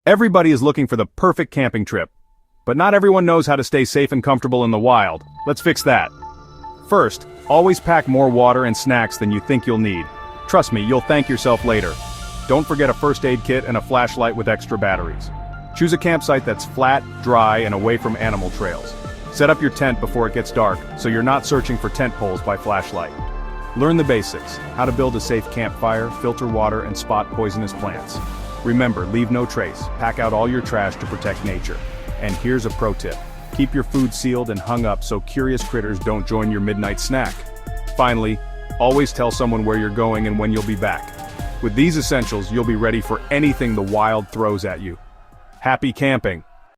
Everybody is looking for the perfect camping trip. But not everyone knows how to stay safe and comfortable in the wild. Let's fix that. First, always pack more water and snacks than you think you'll need. Trust me, you'll thank yourself later. Don't forget a first aid kit and a flashlight with extra batteries. Choose a campsite that's flat, dry, and away from animal trails. Set up your tent before it gets dark, so you're not searching for tent poles by flashlight. Learn the basics: how to build a safe campfire, filter water, and spot poisonous plants. Remember, leave no trace. Pack out all your trash to protect nature. And here's a pro tip: keep your food sealed and hung up so curious critters don't join your midnight snack. Finally, always tell someone where you're going and when you'll be back. With these essentials, you'll be ready for anything the wild throws at you. Happy camping!